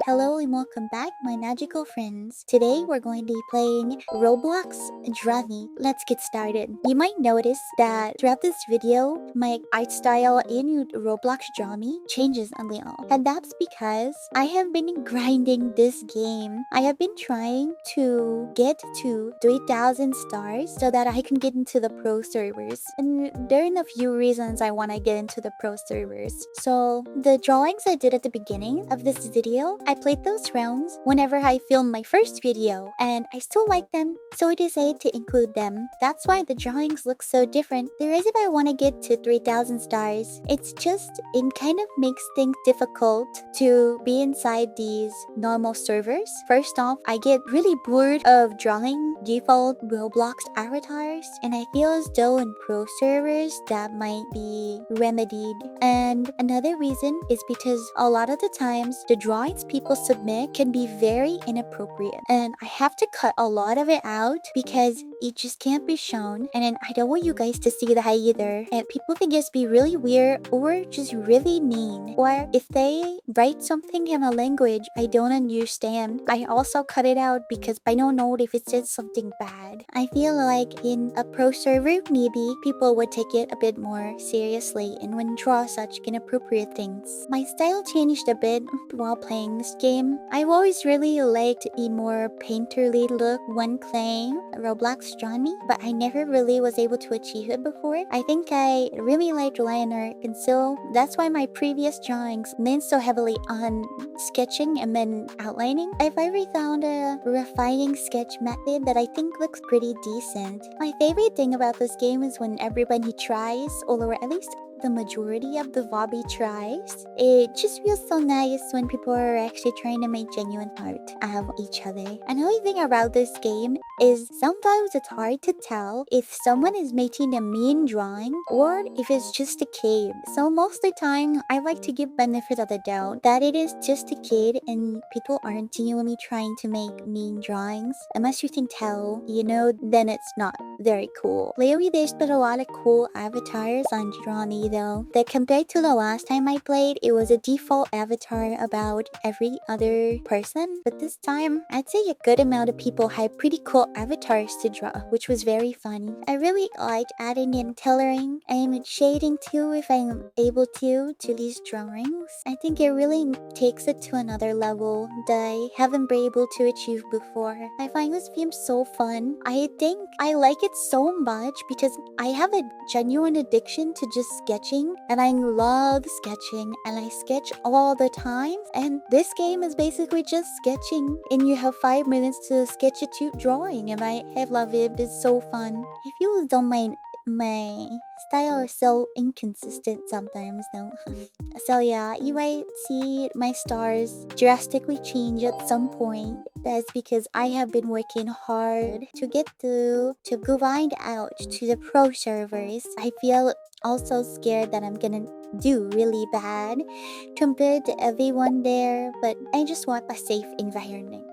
Hello and welcome back, my magical friends. Today we're going to be playing Roblox Draw Me. Let's get started. You might notice that throughout this video, my art style in Roblox Draw Me changes a little. And that's because I have been grinding this game. I have been trying to get to 3,000 stars so that I can get into the pro servers. And there are a few reasons I want to get into the pro servers. So the drawings I did at the beginning of this video, I played those rounds whenever I filmed my first video, and I still like them, so I decided to include them. That's why the drawings look so different. The reason I want to get to 3,000 stars, it kind of makes things difficult to be inside these normal servers. First off, I get really bored of drawing default Roblox avatars, and I feel as though in pro servers that might be remedied. And another reason is because a lot of the times the drawings people submit can be very inappropriate, and I have to cut a lot of it out because it just can't be shown, and then I don't want you guys to see that either, and people can just be really weird or just really mean, or if they write something in a language I don't understand, I also cut it out because I don't know if it says something bad. I feel like in a pro server maybe people would take it a bit more seriously and wouldn't draw such inappropriate things. My style changed a bit while playing this game. I've always really liked a more painterly look when playing Roblox Draw Me, but I never really was able to achieve it before. I think I really liked line art, and so that's why my previous drawings leaned so heavily on sketching and then outlining. I've already found a refining sketch method that I think looks pretty decent. My favorite thing about this game is when everybody tries, or at least the majority of the lobby tries. It just feels so nice when people are actually trying to make genuine art of each other. Another thing about this game is sometimes it's hard to tell if someone is making a mean drawing or if it's just a kid. So most of the time, I like to give benefit of the doubt that it is just a kid and people aren't genuinely trying to make mean drawings. Unless you can tell, then it's not very cool. Lately, there's been a lot of cool avatars on Draw Me though, that compared to the last time I played, it was a default avatar about every other person. But this time, I'd say a good amount of people had pretty cool avatars to draw, which was very fun. I really liked adding in coloring and shading too if I'm able to these drawings. I think it really takes it to another level that I haven't been able to achieve before. I find this game so fun. I think I like it so much because I have a genuine addiction to just sketching, and I love sketching, and I sketch all the time, and this game is basically just sketching, and you have 5 minutes to sketch a cute drawing, and I love it. It's so fun. If you don't mind, my style is so inconsistent sometimes though. So yeah, you might see my stars drastically change at some point. That's because I have been working hard to get to grind out to the pro servers. I feel also scared that I'm gonna do really bad compared to everyone there, but I just want a safe environment.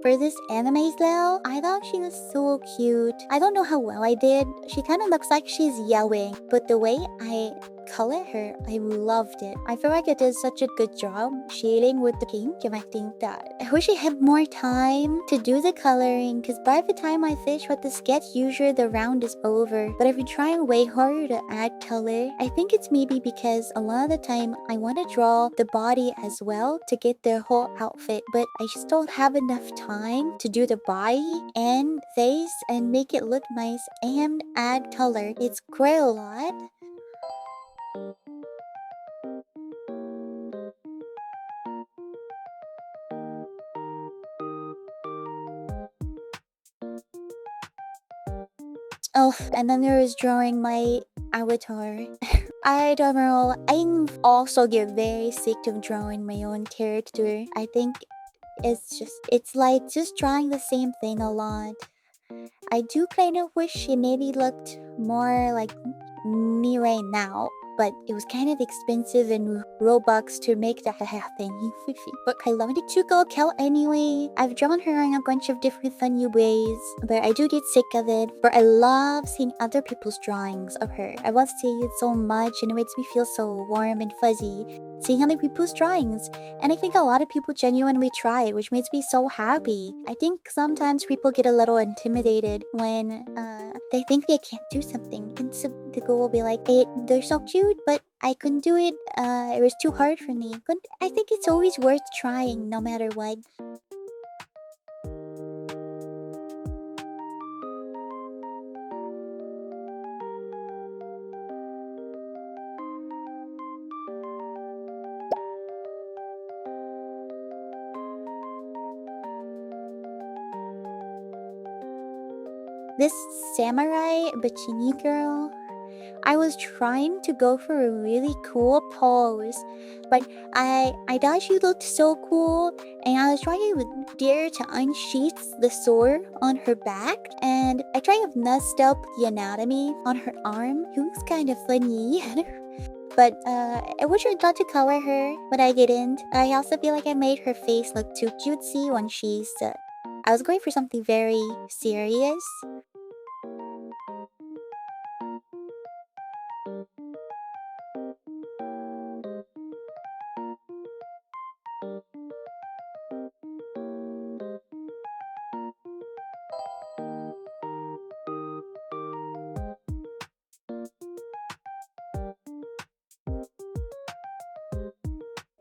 For this anime style, I thought she was so cute. I don't know how well I did. She kind of looks like she's yelling, but the way I color her, I loved it. I feel like I did such a good job shading with the pink, and I think that I wish I had more time to do the coloring, because by the time I finish with the sketch, usually the round is over. But if you're trying way harder to add color, I think it's maybe because a lot of the time I want to draw the body as well to get their whole outfit, but I just don't have enough time to do the body and face and make it look nice and add color. It's quite a lot. Oh, and then there is drawing my avatar. I don't know. I also get very sick of drawing my own character. I think it's like just drawing the same thing a lot. I do kind of wish it maybe looked more like me right now. but it was kind of expensive in Robux to make that happen. But I wanted to go count anyway. I've drawn her in a bunch of different funny ways, but I do get sick of it. But I love seeing other people's drawings of her. I want to see it so much, and it makes me feel so warm and fuzzy seeing other people's drawings. And I think a lot of people genuinely try it, which makes me so happy. I think sometimes people get a little intimidated when they think they can't do something, and so the girl will be like, hey, they're so cute, but I couldn't do it. It was too hard for me. But I think it's always worth trying, no matter what. This samurai bikini girl, I was trying to go for a really cool pose, but I thought she looked so cool, and I was trying to dare to unsheath the sword on her back, and I tried to messed up the anatomy on her arm. It was kind of funny. But I wish I thought to color her, but I didn't. I also feel like I made her face look too cutesy when she's I was going for something very serious.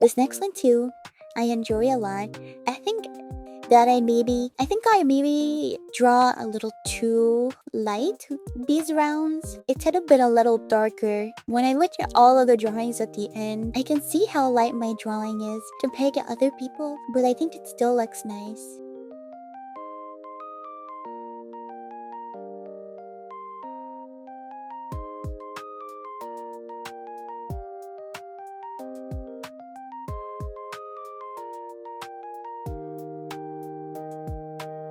This next one too, I enjoy a lot. I think I maybe draw a little too light these rounds. It could have been a little darker. When I look at all of the drawings at the end, I can see how light my drawing is compared to other people, but I think it still looks nice.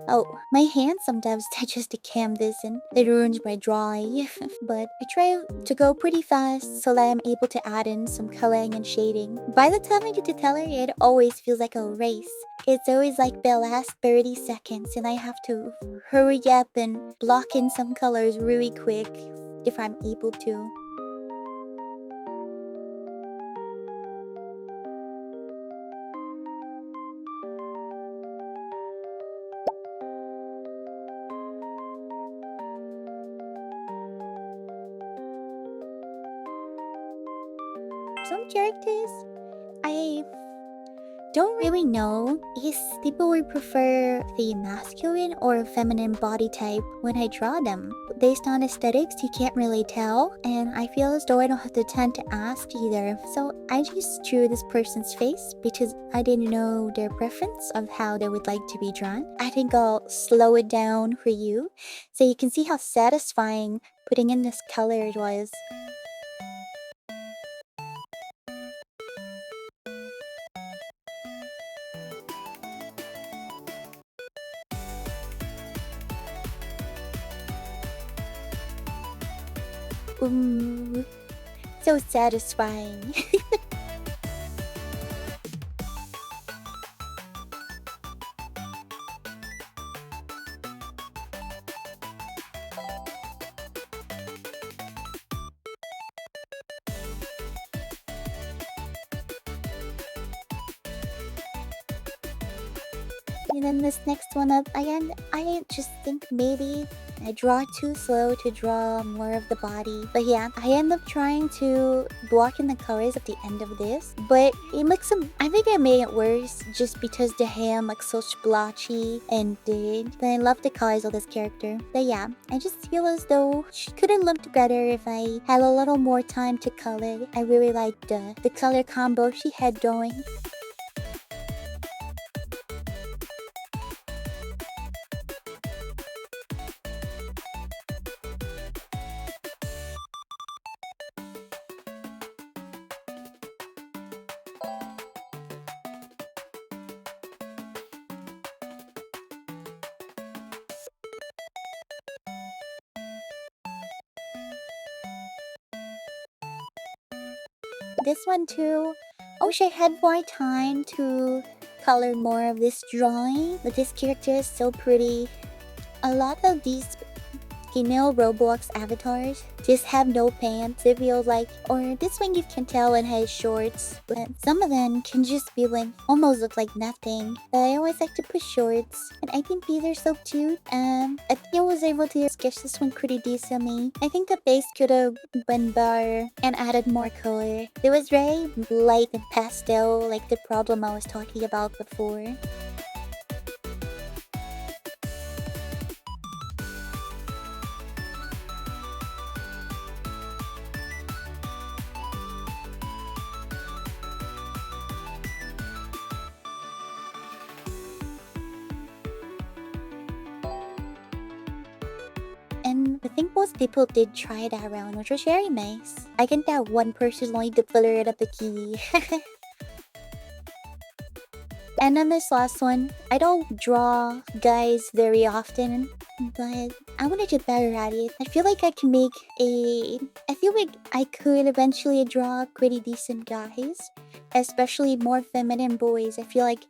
Oh, my hand sometimes touches the canvas and it ruins my drawing. But I try to go pretty fast so that I'm able to add in some coloring and shading. By the time I get to color, it always feels like a race. It's always like the last 30 seconds and I have to hurry up and block in some colors really quick if I'm able to. Some characters, I don't really know if people would prefer the masculine or feminine body type when I draw them. Based on aesthetics, you can't really tell, and I feel as though I don't have the time to ask either. So I just drew this person's face because I didn't know their preference of how they would like to be drawn. I think I'll slow it down for you so you can see how satisfying putting in this color was. Ooh, so satisfying. And then this next one up, I just think maybe I draw too slow to draw more of the body. But yeah, I end up trying to block in the colors at the end of this. But it looks I think I made it worse just because the hand looks so splotchy and dead. But I love the colors of this character. But yeah, I just feel as though she could have looked better if I had a little more time to color. I really liked the color combo she had going. this one too. I wish I had more time to color more of this drawing, but this character is so pretty. A lot of these female Roblox avatars just have no pants, it feels like, or this one you can tell it has shorts, but some of them can just be like almost look like nothing. But I always like to put shorts, and I think these are so cute. I think I was able to sketch this one pretty decently. I think the base could have been better and added more color. It was very light and pastel, like the problem I was talking about before. And I think most people did try that round, which was very nice. I think that one person only to fill it up a key. And then this last one, I don't draw guys very often, but I want to get better at it. I feel like I can make I feel like I could eventually draw pretty decent guys, especially more feminine boys. I feel like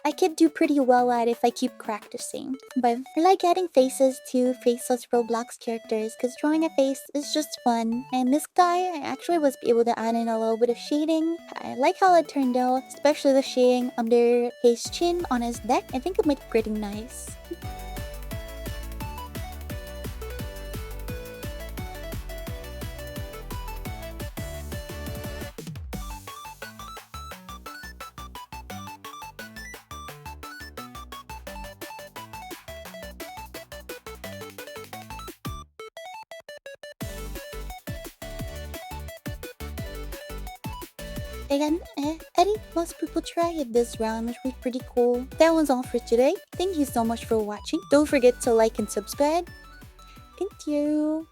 I could do pretty well at it if I keep practicing. But I like adding faces to faceless Roblox characters because drawing a face is just fun. And this guy, I actually was able to add in a little bit of shading. I like how it turned out, especially the shading under his chin on his neck. I think it made it pretty nice. Again, I think most people try it this round, which was pretty cool. That was all for today. Thank you so much for watching. Don't forget to like and subscribe. Thank you.